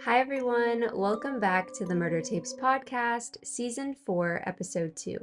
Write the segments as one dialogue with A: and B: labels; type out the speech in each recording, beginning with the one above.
A: Hi everyone, welcome back to the Murder Tapes podcast, season 4, episode 2.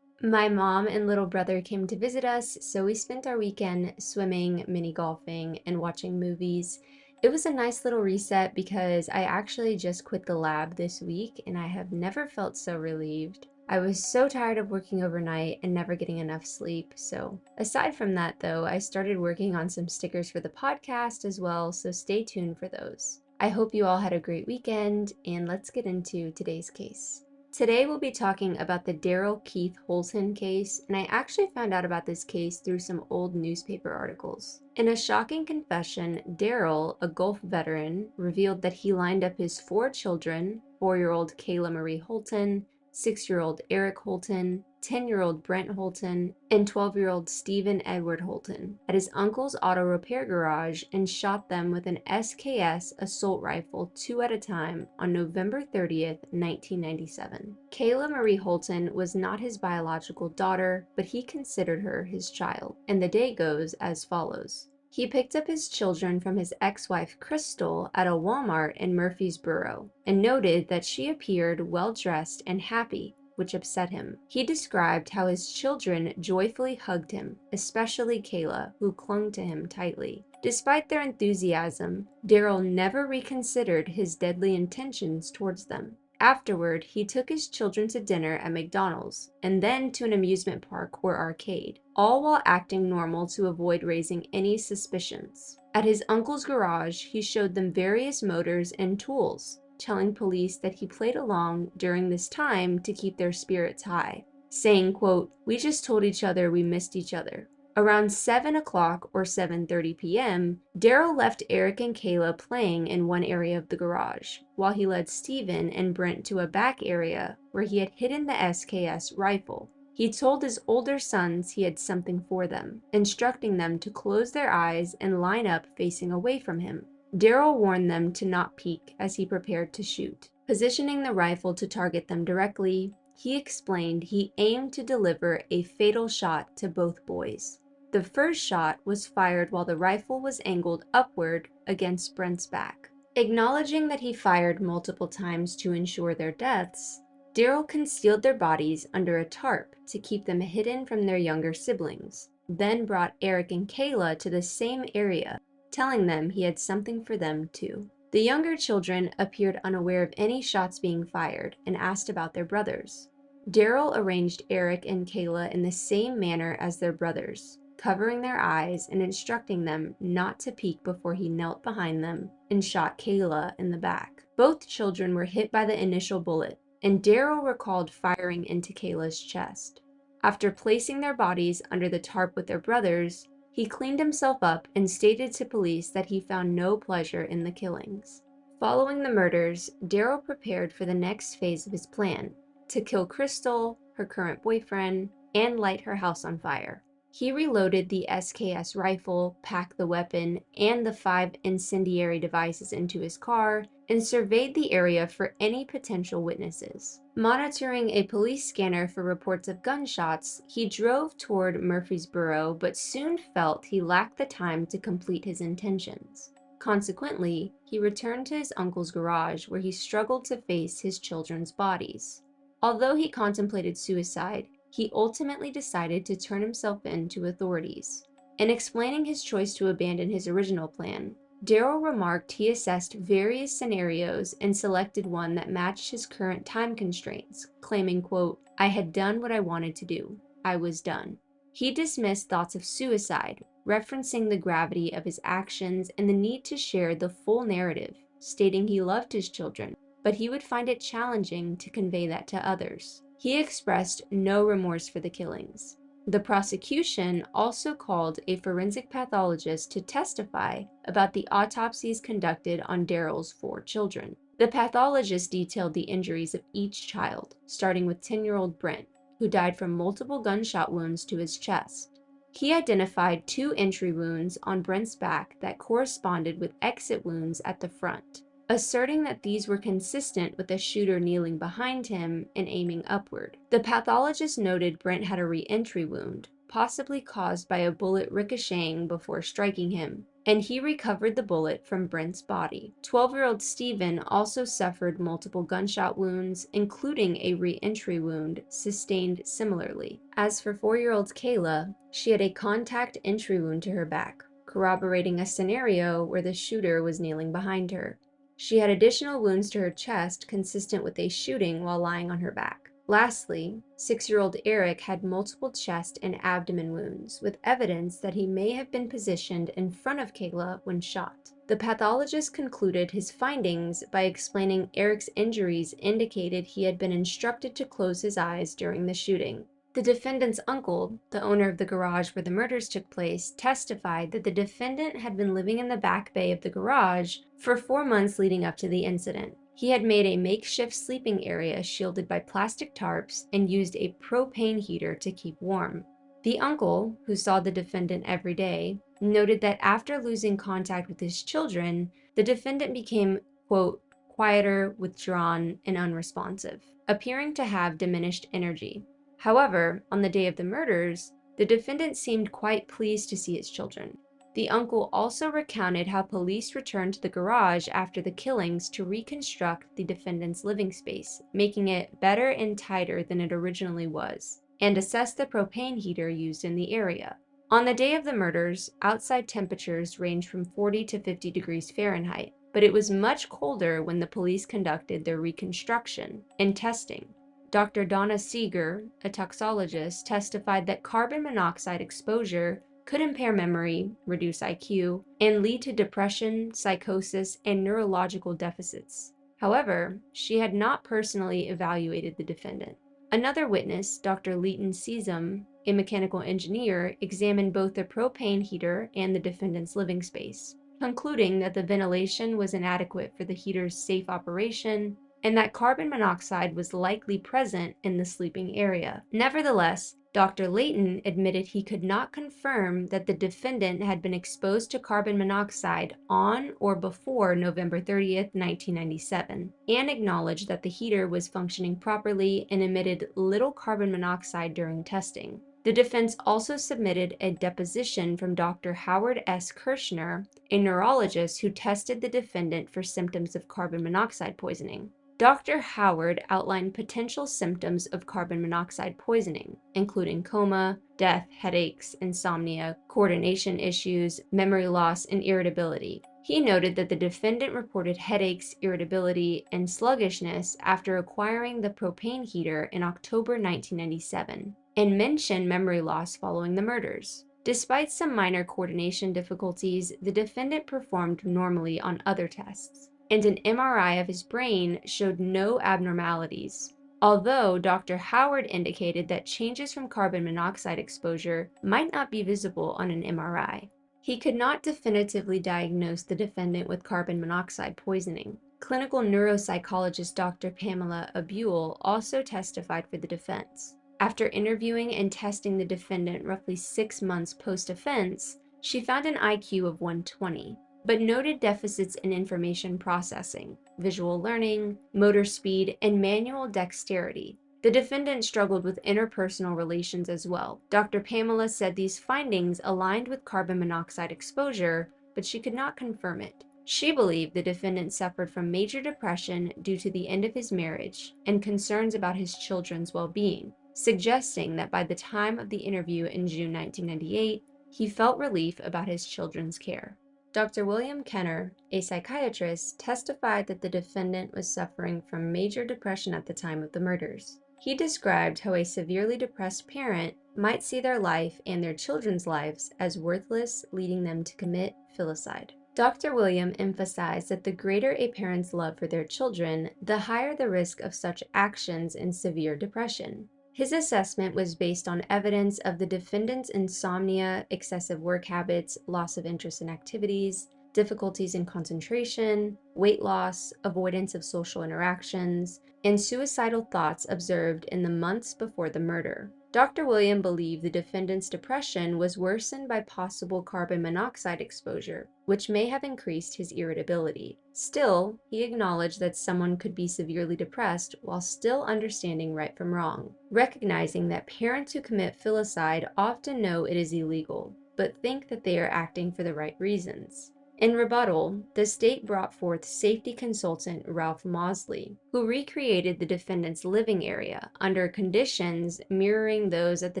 A: My mom and little brother came to visit us, so we spent our weekend swimming, mini golfing, and watching movies. It was a nice little reset because I actually just quit the lab this week and I have never felt so relieved. I was so tired of working overnight and never getting enough sleep. So, aside from that, though, I started working on some stickers for the podcast as well, so stay tuned for those. I hope you all had a great weekend, and let's get into today's case. Today we'll be talking about the Daryl Keith Holton case, and I actually found out about this case through some old newspaper articles. In a shocking confession, Daryl, a Gulf veteran, revealed that he lined up his 4 children, 4-year-old Kayla Marie Holton, 6-year-old Eric Holton, 10-year-old Brent Holton, and 12-year-old Stephen Edward Holton at his uncle's auto repair garage and shot them with an SKS assault rifle 2 at a time on November 30th, 1997. Kayla Marie Holton was not his biological daughter, but he considered her his child, and the day goes as follows. He picked up his children from his ex-wife Crystal at a Walmart in Murfreesboro and noted that she appeared well-dressed and happy, which upset him. He described how his children joyfully hugged him, especially Kayla, who clung to him tightly. Despite their enthusiasm, Daryl never reconsidered his deadly intentions towards them. Afterward, he took his children to dinner at McDonald's and then to an amusement park or arcade, all while acting normal to avoid raising any suspicions. At his uncle's garage, he showed them various motors and tools, telling police that he played along during this time to keep their spirits high, saying, quote, "We just told each other we missed each other." Around 7 o'clock or 7:30 p.m., Daryl left Eric and Kayla playing in one area of the garage, while he led Stephen and Brent to a back area where he had hidden the SKS rifle. He told his older sons he had something for them, instructing them to close their eyes and line up facing away from him. Daryl warned them to not peek as he prepared to shoot. Positioning the rifle to target them directly, he explained he aimed to deliver a fatal shot to both boys. The first shot was fired while the rifle was angled upward against Brent's back. Acknowledging that he fired multiple times to ensure their deaths, Daryl concealed their bodies under a tarp to keep them hidden from their younger siblings, then brought Eric and Kayla to the same area, telling them he had something for them too. The younger children appeared unaware of any shots being fired and asked about their brothers. Daryl arranged Eric and Kayla in the same manner as their brothers, covering their eyes and instructing them not to peek before he knelt behind them and shot Kayla in the back. Both children were hit by the initial bullet, and Daryl recalled firing into Kayla's chest. After placing their bodies under the tarp with their brothers, he cleaned himself up and stated to police that he found no pleasure in the killings. Following the murders, Daryl prepared for the next phase of his plan, to kill Crystal, her current boyfriend, and light her house on fire. He reloaded the SKS rifle, packed the weapon, and the 5 incendiary devices into his car, and surveyed the area for any potential witnesses. Monitoring a police scanner for reports of gunshots, he drove toward Murfreesboro, but soon felt he lacked the time to complete his intentions. Consequently, he returned to his uncle's garage where he struggled to face his children's bodies. Although he contemplated suicide, he ultimately decided to turn himself in to authorities. In explaining his choice to abandon his original plan, Daryl remarked he assessed various scenarios and selected one that matched his current time constraints, claiming, quote, "I had done what I wanted to do. I was done." He dismissed thoughts of suicide, referencing the gravity of his actions and the need to share the full narrative, stating he loved his children, but he would find it challenging to convey that to others. He expressed no remorse for the killings. The prosecution also called a forensic pathologist to testify about the autopsies conducted on Daryl's 4 children. The pathologist detailed the injuries of each child, starting with 10-year-old Brent, who died from multiple gunshot wounds to his chest. He identified 2 entry wounds on Brent's back that corresponded with exit wounds at the front, asserting that these were consistent with the shooter kneeling behind him and aiming upward. The pathologist noted Brent had a re-entry wound, possibly caused by a bullet ricocheting before striking him, and he recovered the bullet from Brent's body. 12-year-old Stephen also suffered multiple gunshot wounds, including a re-entry wound sustained similarly. As for 4-year-old Kayla, she had a contact entry wound to her back, corroborating a scenario where the shooter was kneeling behind her. She had additional wounds to her chest consistent with a shooting while lying on her back. Lastly, 6-year-old Eric had multiple chest and abdomen wounds, with evidence that he may have been positioned in front of Kayla when shot. The pathologist concluded his findings by explaining Eric's injuries indicated he had been instructed to close his eyes during the shooting. The defendant's uncle, the owner of the garage where the murders took place, testified that the defendant had been living in the back bay of the garage for 4 months leading up to the incident. He had made a makeshift sleeping area shielded by plastic tarps and used a propane heater to keep warm. The uncle, who saw the defendant every day, noted that after losing contact with his children, the defendant became, quote, quieter, withdrawn, and unresponsive, appearing to have diminished energy. However, on the day of the murders, the defendant seemed quite pleased to see his children. The uncle also recounted how police returned to the garage after the killings to reconstruct the defendant's living space, making it better and tighter than it originally was, and assessed the propane heater used in the area. On the day of the murders, outside temperatures ranged from 40 to 50 degrees Fahrenheit, but it was much colder when the police conducted their reconstruction and testing. Dr. Donna Seeger, a toxicologist, testified that carbon monoxide exposure could impair memory, reduce IQ, and lead to depression, psychosis, and neurological deficits. However, she had not personally evaluated the defendant. Another witness, Dr. Leighton Seasum, a mechanical engineer, examined both the propane heater and the defendant's living space, concluding that the ventilation was inadequate for the heater's safe operation and that carbon monoxide was likely present in the sleeping area. Nevertheless, Dr. Leighton admitted he could not confirm that the defendant had been exposed to carbon monoxide on or before November 30th, 1997, and acknowledged that the heater was functioning properly and emitted little carbon monoxide during testing. The defense also submitted a deposition from Dr. Howard S. Kirshner, a neurologist who tested the defendant for symptoms of carbon monoxide poisoning. Dr. Howard outlined potential symptoms of carbon monoxide poisoning, including coma, death, headaches, insomnia, coordination issues, memory loss, and irritability. He noted that the defendant reported headaches, irritability, and sluggishness after acquiring the propane heater in October 1997, and mentioned memory loss following the murders. Despite some minor coordination difficulties, the defendant performed normally on other tests, and an MRI of his brain showed no abnormalities, although Dr. Howard indicated that changes from carbon monoxide exposure might not be visible on an MRI. He could not definitively diagnose the defendant with carbon monoxide poisoning. Clinical neuropsychologist Dr. Pamela Abule also testified for the defense. After interviewing and testing the defendant roughly 6 months post-offense, she found an IQ of 120. But noted deficits in information processing, visual learning, motor speed, and manual dexterity. The defendant struggled with interpersonal relations as well. Dr. Pamela said these findings aligned with carbon monoxide exposure, but she could not confirm it. She believed the defendant suffered from major depression due to the end of his marriage and concerns about his children's well-being, suggesting that by the time of the interview in June 1998, he felt relief about his children's care. Dr. William Kenner, a psychiatrist, testified that the defendant was suffering from major depression at the time of the murders. He described how a severely depressed parent might see their life and their children's lives as worthless, leading them to commit filicide. Dr. William emphasized that the greater a parent's love for their children, the higher the risk of such actions in severe depression. His assessment was based on evidence of the defendant's insomnia, excessive work habits, loss of interest in activities, difficulties in concentration, weight loss, avoidance of social interactions, and suicidal thoughts observed in the months before the murder. Dr. William believed the defendant's depression was worsened by possible carbon monoxide exposure, which may have increased his irritability. Still, he acknowledged that someone could be severely depressed while still understanding right from wrong, recognizing that parents who commit filicide often know it is illegal. but think that they are acting for the right reasons. In rebuttal, the state brought forth safety consultant Ralph Mosley, who recreated the defendant's living area under conditions mirroring those at the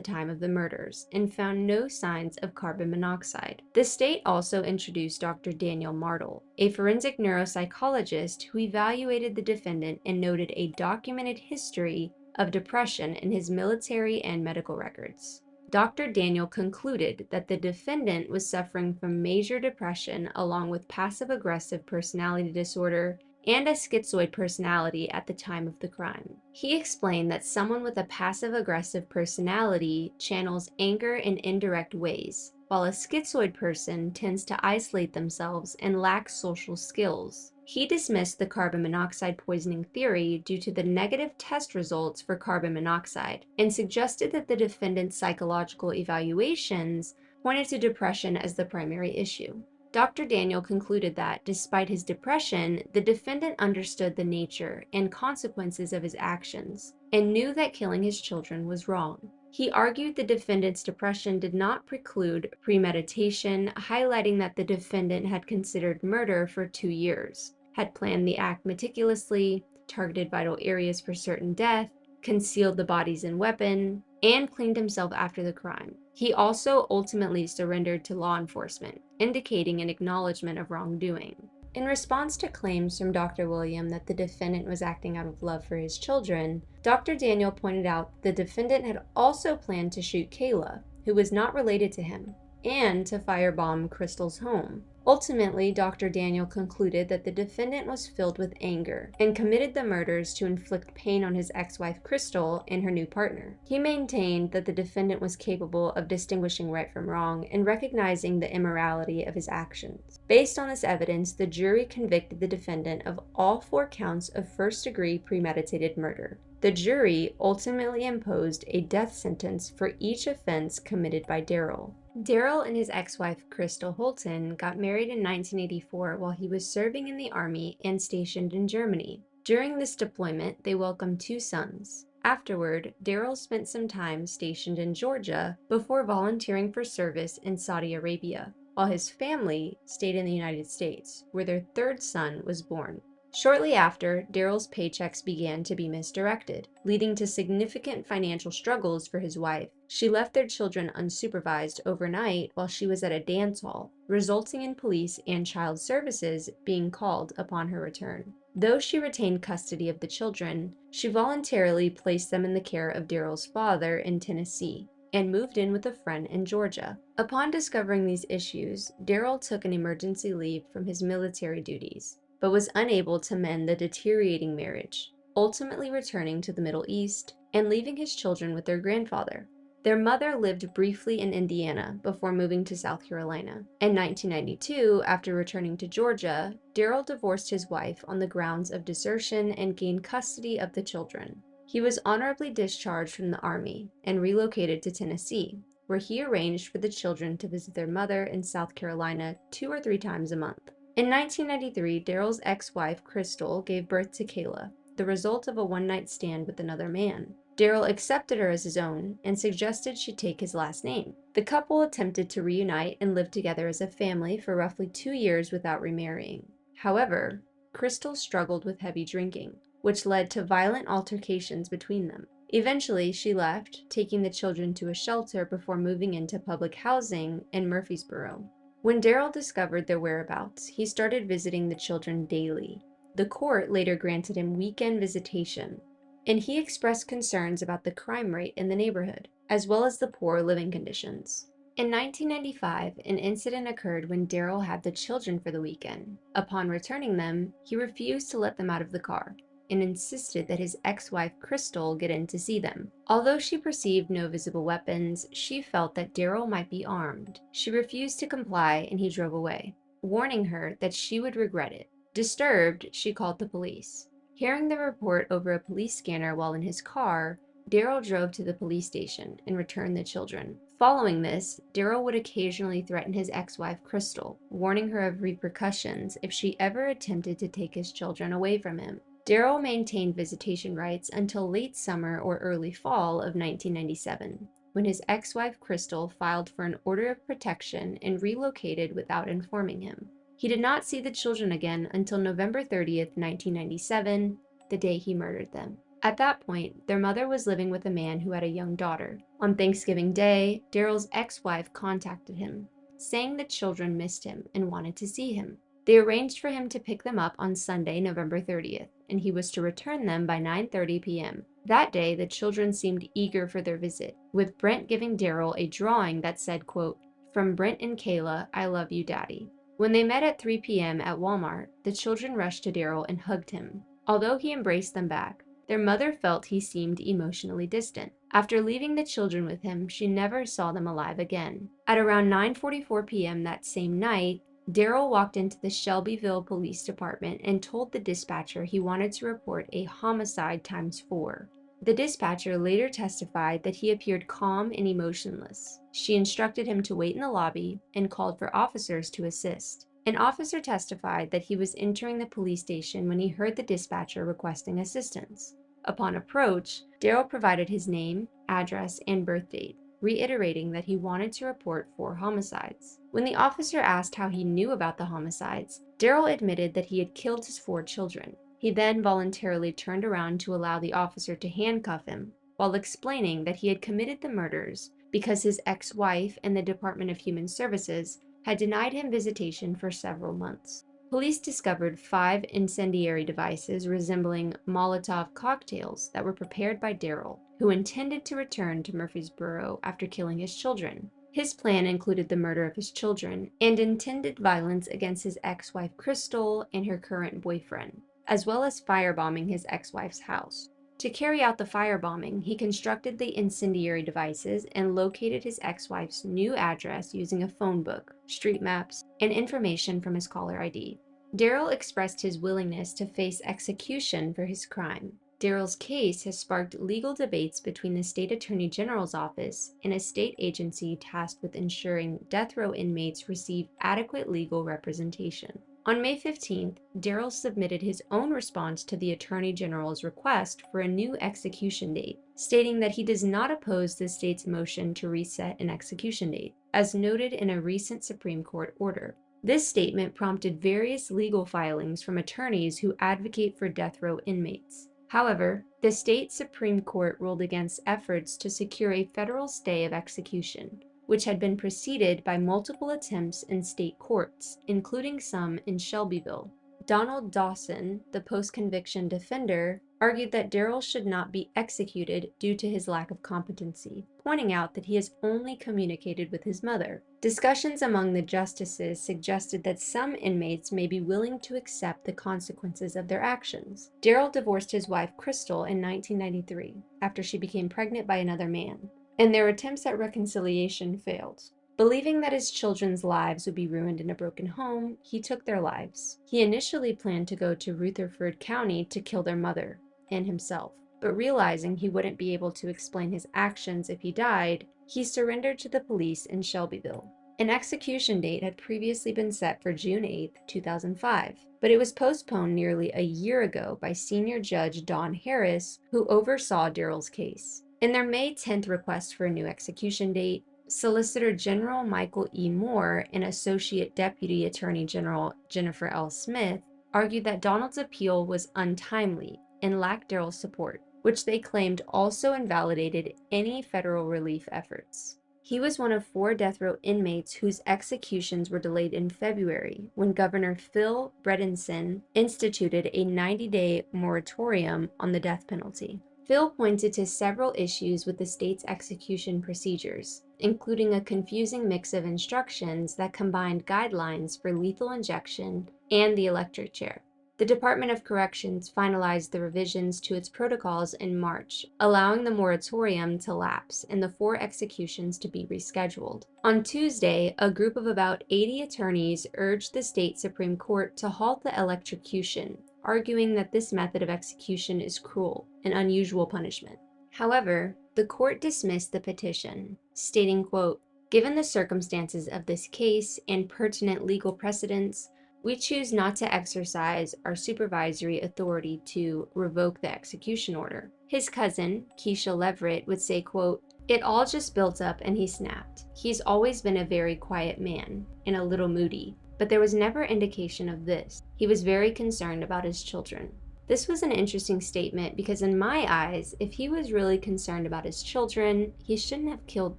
A: time of the murders and found no signs of carbon monoxide. The state also introduced Dr. Daniel Martle, a forensic neuropsychologist who evaluated the defendant and noted a documented history of depression in his military and medical records. Dr. Daniel concluded that the defendant was suffering from major depression along with passive-aggressive personality disorder and a schizoid personality at the time of the crime. He explained that someone with a passive-aggressive personality channels anger in indirect ways, while a schizoid person tends to isolate themselves and lack social skills. He dismissed the carbon monoxide poisoning theory due to the negative test results for carbon monoxide and suggested that the defendant's psychological evaluations pointed to depression as the primary issue. Dr. Daniel concluded that, despite his depression, the defendant understood the nature and consequences of his actions and knew that killing his children was wrong. He argued the defendant's depression did not preclude premeditation, highlighting that the defendant had considered murder for 2 years, had planned the act meticulously, targeted vital areas for certain death, concealed the bodies and weapon, and cleaned himself after the crime. He also ultimately surrendered to law enforcement, indicating an acknowledgement of wrongdoing. In response to claims from Dr. William that the defendant was acting out of love for his children, Dr. Daniel pointed out the defendant had also planned to shoot Kayla, who was not related to him, and to firebomb Crystal's home. Ultimately, Dr. Daniel concluded that the defendant was filled with anger and committed the murders to inflict pain on his ex-wife Crystal and her new partner. He maintained that the defendant was capable of distinguishing right from wrong and recognizing the immorality of his actions. Based on this evidence, the jury convicted the defendant of all 4 counts of first-degree premeditated murder. The jury ultimately imposed a death sentence for each offense committed by Daryl. Daryl and his ex-wife Crystal Holton got married in 1984 while he was serving in the Army and stationed in Germany. During this deployment, they welcomed 2 sons. Afterward, Daryl spent some time stationed in Georgia before volunteering for service in Saudi Arabia, while his family stayed in the United States, where their 3rd son was born. Shortly after, Daryl's paychecks began to be misdirected, leading to significant financial struggles for his wife. She left their children unsupervised overnight while she was at a dance hall, resulting in police and child services being called upon her return. Though she retained custody of the children, she voluntarily placed them in the care of Daryl's father in Tennessee and moved in with a friend in Georgia. Upon discovering these issues, Daryl took an emergency leave from his military duties, but was unable to mend the deteriorating marriage, ultimately returning to the Middle East and leaving his children with their grandfather. Their mother lived briefly in Indiana before moving to South Carolina. In 1992, after returning to Georgia, Daryl divorced his wife on the grounds of desertion and gained custody of the children. He was honorably discharged from the Army and relocated to Tennessee, where he arranged for the children to visit their mother in South Carolina 2 or 3 times a month. In 1993, Daryl's ex-wife, Crystal, gave birth to Kayla, the result of a one-night stand with another man. Daryl accepted her as his own and suggested she take his last name. The couple attempted to reunite and live together as a family for roughly 2 years without remarrying. However, Crystal struggled with heavy drinking, which led to violent altercations between them. Eventually, she left, taking the children to a shelter before moving into public housing in Murfreesboro. When Daryl discovered their whereabouts, he started visiting the children daily. The court later granted him weekend visitation, and he expressed concerns about the crime rate in the neighborhood, as well as the poor living conditions. In 1995, an incident occurred when Daryl had the children for the weekend. Upon returning them, he refused to let them out of the car and insisted that his ex-wife Crystal get in to see them. Although she perceived no visible weapons, she felt that Daryl might be armed. She refused to comply and he drove away, warning her that she would regret it. Disturbed, she called the police. Hearing the report over a police scanner while in his car, Daryl drove to the police station and returned the children. Following this, Daryl would occasionally threaten his ex-wife Crystal, warning her of repercussions if she ever attempted to take his children away from him. Daryl maintained visitation rights until late summer or early fall of 1997. when his ex-wife Crystal filed for an order of protection and relocated without informing him. He did not see the children again until November 30th, 1997, the day he murdered them. At that point, their mother was living with a man who had a young daughter. On Thanksgiving Day, Daryl's ex-wife contacted him, saying the children missed him and wanted to see him. They arranged for him to pick them up on Sunday, November 30th, and he was to return them by 9:30 p.m. That day, the children seemed eager for their visit, with Brent giving Daryl a drawing that said, quote, "From Brent and Kayla, I love you, Daddy." When they met at 3 p.m. at Walmart, the children rushed to Daryl and hugged him. Although he embraced them back, their mother felt he seemed emotionally distant. After leaving the children with him, she never saw them alive again. At around 9:44 p.m. that same night, Daryl walked into the Shelbyville Police Department and told the dispatcher he wanted to report a homicide ×4. The dispatcher later testified that he appeared calm and emotionless. She instructed him to wait in the lobby and called for officers to assist. An officer testified that he was entering the police station when he heard the dispatcher requesting assistance. Upon approach, Daryl provided his name, address, and birth date, reiterating that he wanted to report 4 homicides. When the officer asked how he knew about the homicides, Daryl admitted that he had killed his 4 children. He then voluntarily turned around to allow the officer to handcuff him, while explaining that he had committed the murders because his ex-wife and the Department of Human Services had denied him visitation for several months. Police discovered 5 incendiary devices resembling Molotov cocktails that were prepared by Daryl, who intended to return to Murfreesboro after killing his children. His plan included the murder of his children and intended violence against his ex-wife Crystal and her current boyfriend, as well as firebombing his ex-wife's house. To carry out the firebombing, he constructed the incendiary devices and located his ex-wife's new address using a phone book, street maps, and information from his caller ID. Daryl expressed his willingness to face execution for his crime. Daryl's case has sparked legal debates between the state attorney general's office and a state agency tasked with ensuring death row inmates receive adequate legal representation. On May 15th, Daryl submitted his own response to the Attorney General's request for a new execution date, stating that he does not oppose the state's motion to reset an execution date, as noted in a recent Supreme Court order. This statement prompted various legal filings from attorneys who advocate for death row inmates. However, the state Supreme Court ruled against efforts to secure a federal stay of execution, which had been preceded by multiple attempts in state courts, including some in Shelbyville. Donald Dawson, the post-conviction defender, argued that Daryl should not be executed due to his lack of competency, pointing out that he has only communicated with his mother. Discussions among the justices suggested that some inmates may be willing to accept the consequences of their actions. Daryl divorced his wife Crystal in 1993 after she became pregnant by another man, and their attempts at reconciliation failed. Believing that his children's lives would be ruined in a broken home, he took their lives. He initially planned to go to Rutherford County to kill their mother and himself, but realizing he wouldn't be able to explain his actions if he died, he surrendered to the police in Shelbyville. An execution date had previously been set for June 8, 2005, but it was postponed nearly a year ago by senior judge Don Harris, who oversaw Daryl's case. In their May 10th request for a new execution date, Solicitor General Michael E. Moore and Associate Deputy Attorney General Jennifer L. Smith argued that Donald's appeal was untimely and lacked Daryl's support, which they claimed also invalidated any federal relief efforts. He was one of 4 death row inmates whose executions were delayed in February when Governor Phil Bredesen instituted a 90-day moratorium on the death penalty. Phil pointed to several issues with the state's execution procedures, including a confusing mix of instructions that combined guidelines for lethal injection and the electric chair. The Department of Corrections finalized the revisions to its protocols in March, allowing the moratorium to lapse and the 4 executions to be rescheduled. On Tuesday, a group of about 80 attorneys urged the state Supreme Court to halt the electrocution, arguing that this method of execution is cruel, an unusual punishment. However, the court dismissed the petition, stating, quote, "Given the circumstances of this case and pertinent legal precedents, we choose not to exercise our supervisory authority to revoke the execution order." His cousin, Keisha Leverett, would say, quote, It all just built up and he snapped. He's always been a very quiet man and a little moody, but there was never indication of this. He was very concerned about his children. This was an interesting statement because in my eyes, if he was really concerned about his children, he shouldn't have killed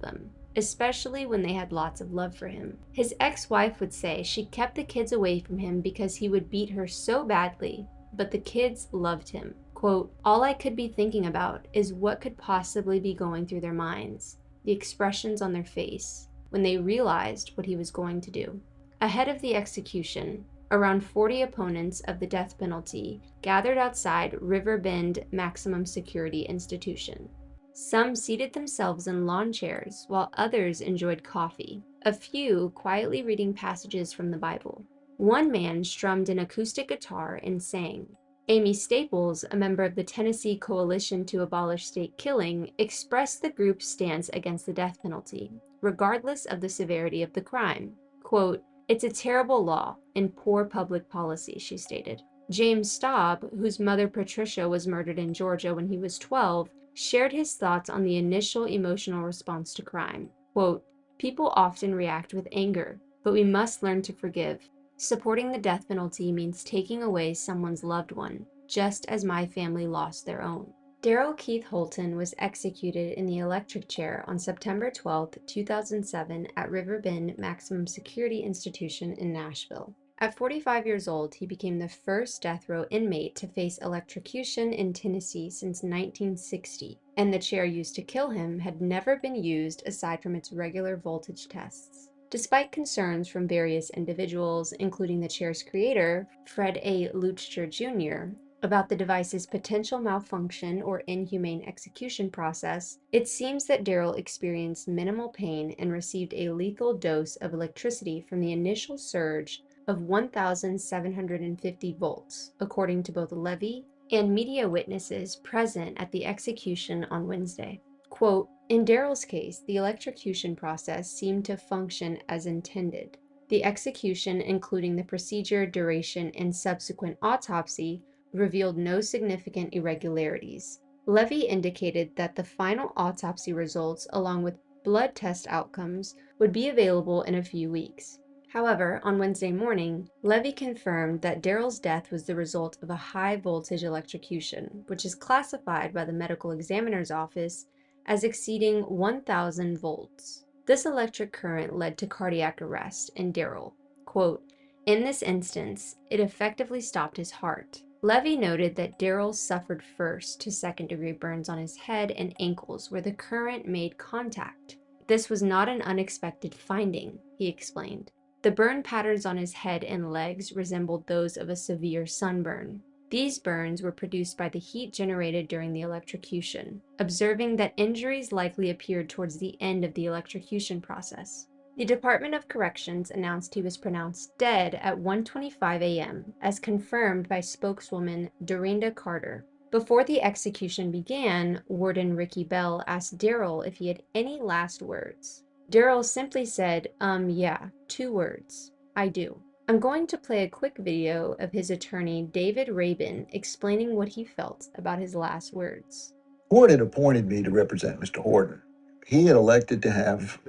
A: them, especially when they had lots of love for him. His ex-wife would say she kept the kids away from him because he would beat her so badly, but the kids loved him. Quote, all I could be thinking about is what could possibly be going through their minds, the expressions on their face, when they realized what he was going to do. Ahead of the execution, around 40 opponents of the death penalty gathered outside Raybin Maximum Security Institution. Some seated themselves in lawn chairs, while others enjoyed coffee, a few quietly reading passages from the Bible. One man strummed an acoustic guitar and sang. Amy Staples, a member of the Tennessee Coalition to Abolish State Killing, expressed the group's stance against the death penalty, regardless of the severity of the crime. Quote, it's a terrible law and poor public policy, she stated. James Staub, whose mother Patricia was murdered in Georgia when he was 12, shared his thoughts on the initial emotional response to crime. Quote, people often react with anger, but we must learn to forgive. Supporting the death penalty means taking away someone's loved one, just as my family lost their own. Daryl Keith Holton was executed in the electric chair on September 12, 2007 at Raybin Maximum Security Institution in Nashville. At 45 years old, he became the first death row inmate to face electrocution in Tennessee since 1960, and the chair used to kill him had never been used aside from its regular voltage tests. Despite concerns from various individuals, including the chair's creator, Fred A. Luchter Jr., about the device's potential malfunction or inhumane execution process, it seems that Daryl experienced minimal pain and received a lethal dose of electricity from the initial surge of 1,750 volts, according to both Levy and media witnesses present at the execution on Wednesday. Quote, in Daryl's case, the electrocution process seemed to function as intended. The execution, including the procedure, duration, and subsequent autopsy, revealed no significant irregularities. Levy indicated that the final autopsy results, along with blood test outcomes, would be available in a few weeks. However, on Wednesday morning, Levy confirmed that Daryl's death was the result of a high-voltage electrocution, which is classified by the medical examiner's office as exceeding 1,000 volts. This electric current led to cardiac arrest in Daryl. Quote, in this instance, it effectively stopped his heart. Levy noted that Daryl suffered first to second-degree burns on his head and ankles where the current made contact. This was not an unexpected finding, he explained. The burn patterns on his head and legs resembled those of a severe sunburn. These burns were produced by the heat generated during the electrocution, observing that injuries likely appeared towards the end of the electrocution process. The Department of Corrections announced he was pronounced dead at 1:25 a.m., as confirmed by spokeswoman Dorinda Carter. Before the execution began, Warden Ricky Bell asked Daryl if he had any last words. Daryl simply said, yeah, 2 words. I do. I'm going to play a quick video of his attorney, David Raybin, explaining what he felt about his last words.
B: Court had appointed me to represent Mr. Horton. He had elected to have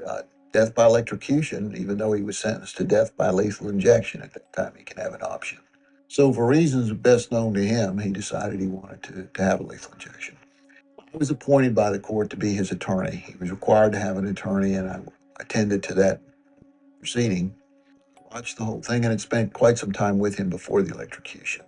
B: death by electrocution, even though he was sentenced to death by lethal injection. At that time, he can have an option. So for reasons best known to him, he decided he wanted to have a lethal injection. I was appointed by the court to be his attorney. He was required to have an attorney, and I attended to that proceeding, watched the whole thing, and had spent quite some time with him before the electrocution.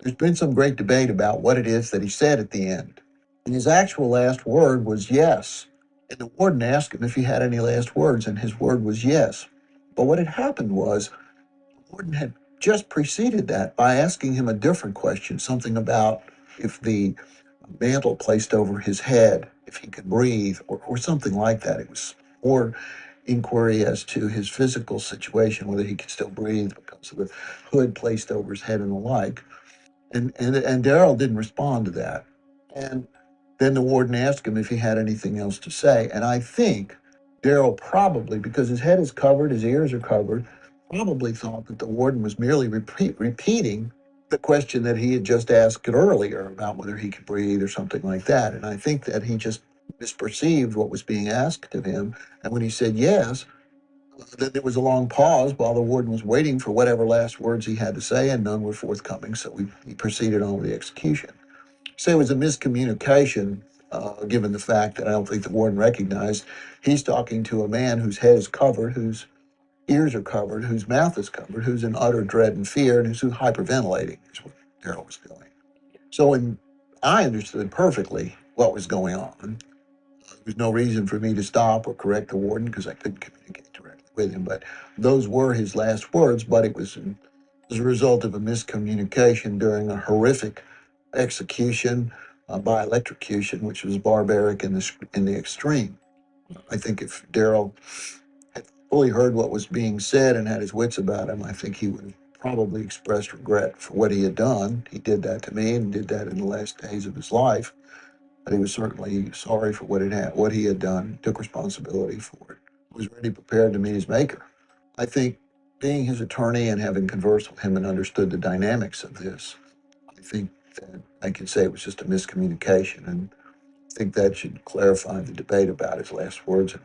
B: There's been some great debate about what it is that he said at the end. And his actual last word was yes. And the warden asked him if he had any last words, and his word was yes. But what had happened was the warden had just preceded that by asking him a different question, something about if the mantle placed over his head, if he could breathe, or something like that. It was more inquiry as to his physical situation, whether he could still breathe because of the hood placed over his head and the like. And Daryl didn't respond to that. And then the warden asked him if he had anything else to say. And I think Daryl probably, because his head is covered, his ears are covered, probably thought that the warden was merely repeating the question that he had just asked earlier about whether he could breathe or something like that. And I think that he just misperceived what was being asked of him. And when he said yes, then there was a long pause while the warden was waiting for whatever last words he had to say, and none were forthcoming. So he proceeded on with the execution. So it was a miscommunication, given the fact that I don't think the warden recognized he's talking to a man whose head is covered, whose ears are covered, whose mouth is covered, who's in utter dread and fear, and who's hyperventilating, is what Daryl was doing. So I understood perfectly what was going on. There was no reason for me to stop or correct the warden because I couldn't communicate directly with him. But those were his last words, but it was as a result of a miscommunication during a horrific execution by electrocution, which was barbaric in the extreme. I think if Daryl had fully heard what was being said and had his wits about him, I think he would have probably expressed regret for what he had done. He did that to me and did that in the last days of his life. But he was certainly sorry for what he had done, took responsibility for it, was ready prepared to meet his maker. I think being his attorney and having conversed with him and understood the dynamics of this, I think that I can say it was just a miscommunication. And I think that should clarify the debate about his last words and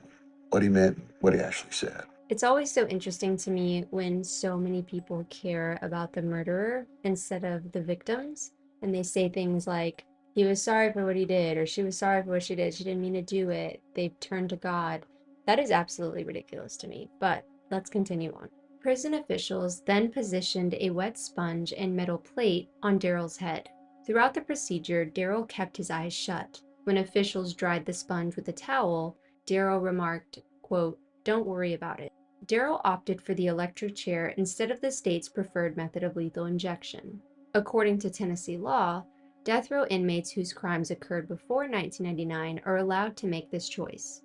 B: what he meant and what he actually said.
A: It's always so interesting to me when so many people care about the murderer instead of the victims. And they say things like, he was sorry for what he did, or she was sorry for what she did. She didn't mean to do it. They turned to God. That is absolutely ridiculous to me. But let's continue on. Prison officials then positioned a wet sponge and metal plate on Daryl's head. Throughout the procedure, Daryl kept his eyes shut. When officials dried the sponge with a towel, Daryl remarked, quote, "Don't worry about it." Daryl opted for the electric chair instead of the state's preferred method of lethal injection. According to Tennessee law, death row inmates whose crimes occurred before 1999 are allowed to make this choice.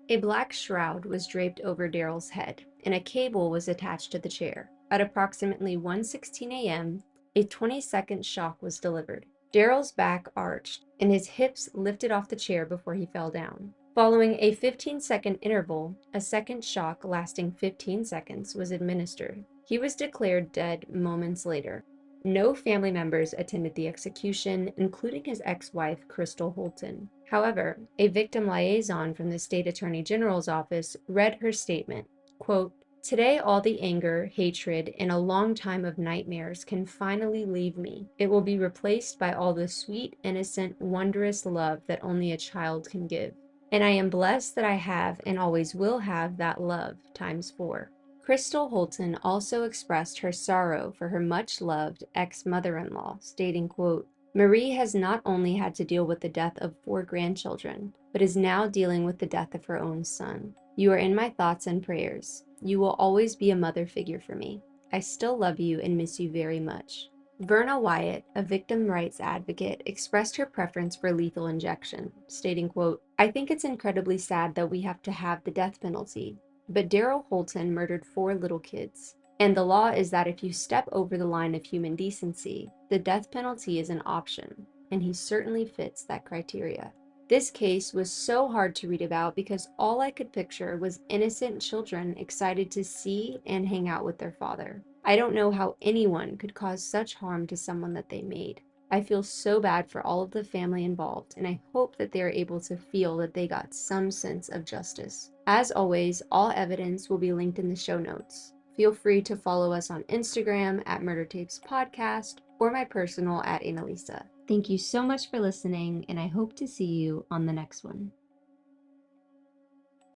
A: A black shroud was draped over Daryl's head, and a cable was attached to the chair. At approximately 1:16 a.m., a 20-second shock was delivered. Daryl's back arched, and his hips lifted off the chair before he fell down. Following a 15-second interval, a second shock lasting 15 seconds was administered. He was declared dead moments later. No family members attended the execution, including his ex-wife, Crystal Holton. However, a victim liaison from the state attorney general's office read her statement, quote, "Today all the anger, hatred, and a long time of nightmares can finally leave me. It will be replaced by all the sweet, innocent, wondrous love that only a child can give. And I am blessed that I have and always will have that love times 4. Crystal Holton also expressed her sorrow for her much-loved ex-mother-in-law, stating, quote, "Marie has not only had to deal with the death of 4 grandchildren, but is now dealing with the death of her own son. You are in my thoughts and prayers. You will always be a mother figure for me. I still love you and miss you very much." Verna Wyatt, a victim rights advocate, expressed her preference for lethal injection, stating, quote, "I think it's incredibly sad that we have to have the death penalty, but Daryl Holton murdered 4 little kids. And the law is that if you step over the line of human decency, the death penalty is an option, and he certainly fits that criteria." This case was so hard to read about because all I could picture was innocent children excited to see and hang out with their father. I don't know how anyone could cause such harm to someone that they made. I feel so bad for all of the family involved, and I hope that they are able to feel that they got some sense of justice. As always, all evidence will be linked in the show notes. Feel free to follow us on Instagram at Murder Tapes Podcast or my personal at Annalisa. Thank you so much for listening, and I hope to see you on the next one.